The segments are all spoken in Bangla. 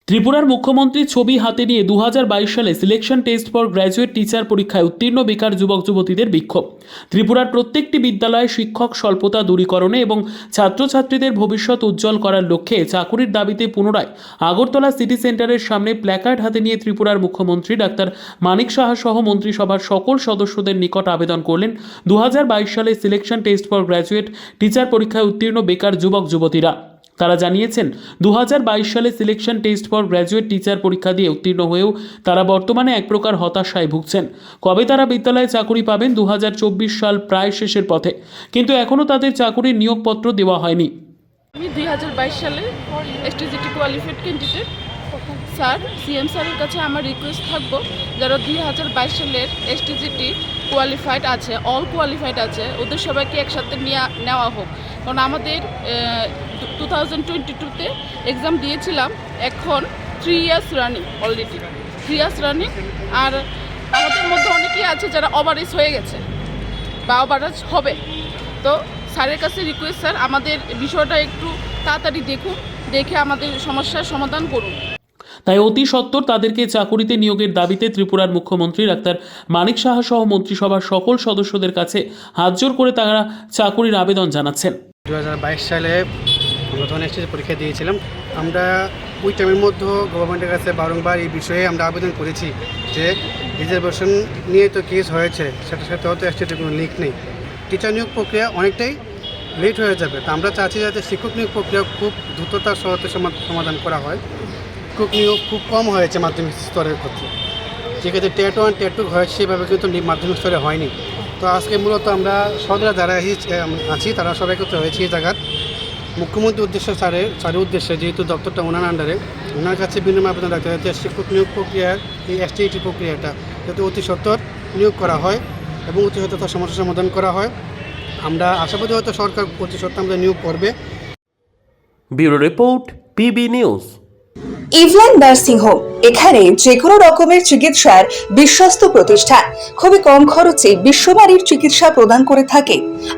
ত্রিপুরার মুখ্যমন্ত্রীর ছবি হাতে নিয়ে 2022 সালে selection test for graduate teacher পরীক্ষায় উত্তীর্ণ বেকার যুবক যুবতীদের বিক্ষোভ। ত্রিপুরার প্রত্যেকটি বিদ্যালয়ে শিক্ষক স্বল্পতা দূরীকরণে এবং ছাত্রছাত্রীদের ভবিষ্যৎ উজ্জ্বল করার লক্ষ্যে চাকুরির দাবিতে পুনরায় আগরতলা সিটি সেন্টারের সামনে প্ল্যাকার্ড হাতে নিয়ে ত্রিপুরার মুখ্যমন্ত্রী ডাক্তার মানিক সাহা সহ মন্ত্রিসভার সকল সদস্যদের নিকট আবেদন করলেন 2022 সালে selection test for graduate teacher পরীক্ষায় উত্তীর্ণ বেকার যুবক যুবতীরা। তারা জানিয়েছেন 2022 সালে selection test for graduate teacher পরীক্ষা দিয়ে উত্তীর্ণ হয়েও তারা বর্তমানে এক প্রকার হতাশায় ভুগছেন। কবে তারা বিদ্যালয়ে চাকুরি পাবেন? 2024 সাল প্রায় শেষের পথে, কিন্তু এখনও তাদের চাকুরির নিয়োগপত্র দেওয়া হয়নি। আমি 2022 সালে STGT qualified candidate. Sir, CM স্যারের কাছে আমার রিকোয়েস্ট থাকবো, যারা 2022 সালের এসটিজিটি কোয়ালিফাইড আছে, অল কোয়ালিফাইড আছে, ওদের সবাইকে একসাথে নেওয়া হোক। কারণ আমাদের 2022-তে এক্সাম দিয়েছিলাম, এখন 3 years running, already 3 years running. আর আমাদের মধ্যে অনেকেই আছে যারা ওভারেজ হয়ে গেছে বা ওভারেজ হবে। তো স্যারের কাছে রিকোয়েস্ট, স্যার আমাদের বিষয়টা একটু তাড়াতাড়ি দেখুন, দেখে আমাদের সমস্যার সমাধান করুন। তাই অতি সত্বর তাদেরকে চাকুরিতে নিয়োগের দাবিতে ত্রিপুরার মুখ্যমন্ত্রী ডাক্তার মানিক সাহা সহ মন্ত্রিসভার সকল সদস্যদের কাছে হাতজোড় করে তারা চাকুরির আবেদন জানাচ্ছেন। 2022 সালে প্রথম এসটিজি পরীক্ষা দিয়েছিলাম। আমরা ওই টাইমের মধ্যে গভর্নমেন্টের কাছে বারংবার এই বিষয়ে আমরা আবেদন করেছি যে রিজার্ভেশন নিয়ে তো কেস হয়েছে, সেটার সাথে হয়তো এসটিজির কোনো লিঙ্ক নেই। টিচার নিয়োগ প্রক্রিয়া অনেকটাই লেট হয়ে যাবে। তা আমরা চাচ্ছি যাতে শিক্ষক নিয়োগ প্রক্রিয়া খুব দ্রুততার সহায়তা সমাধান করা হয়। শিক্ষক নিয়োগ খুব কম হয়েছে মাধ্যমিক স্তরের ক্ষেত্রে, যেক্ষেত্রে টেট 1 টেট 2 হয়েছে সেভাবে কিন্তু মাধ্যমিক স্তরে হয়নি। তো আজকে মূলত আমরা সদরা যারা আছি তারা সবাই করতে হয়েছে এই জায়গার মুখ্যমন্ত্রীর উদ্দেশ্যে স্যারের উদ্দেশ্যে, যেহেতু দপ্তরটা ওনার আন্ডারে, ওনার কাছে বিনিময় আবেদন রাখতে যাতে শিক্ষক নিয়োগ প্রক্রিয়ার এই এসটিইটি প্রক্রিয়াটা যাতে অতি সত্বর নিয়োগ করা হয় এবং অতি সত্বর তার সমস্যার সমাধান করা হয়। আমরা আশাবাদী হয়তো সরকার অতি সত্বর আমাদের নিয়োগ করবে। Bureau report, PB news. Eveland nursing home, এখানে যে কোনো রকমের চিকিৎসার বিশ্বস্ত প্রতিষ্ঠান, খুবই কম খরচে বিশ্বমানের চিকিৎসা প্রদান করে থাকে।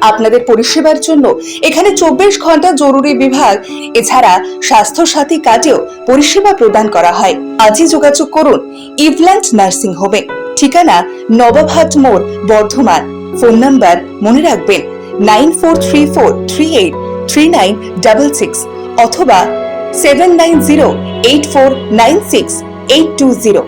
আপনাদের পরিষেবার জন্য এখানে 24 ঘন্টা জরুরি বিভাগ, এছাড়া স্বাস্থ্য সাথী কার্ডেও পরিষেবা প্রদান করা হয়। আজই যোগাযোগ করুন ইভল্যান্ড নার্সিং হোমে। ঠিকানা নবাবহাট মোড়, বর্ধমান। ফোন নাম্বার মনে রাখবেন 9434383966 অথবা 7908496820।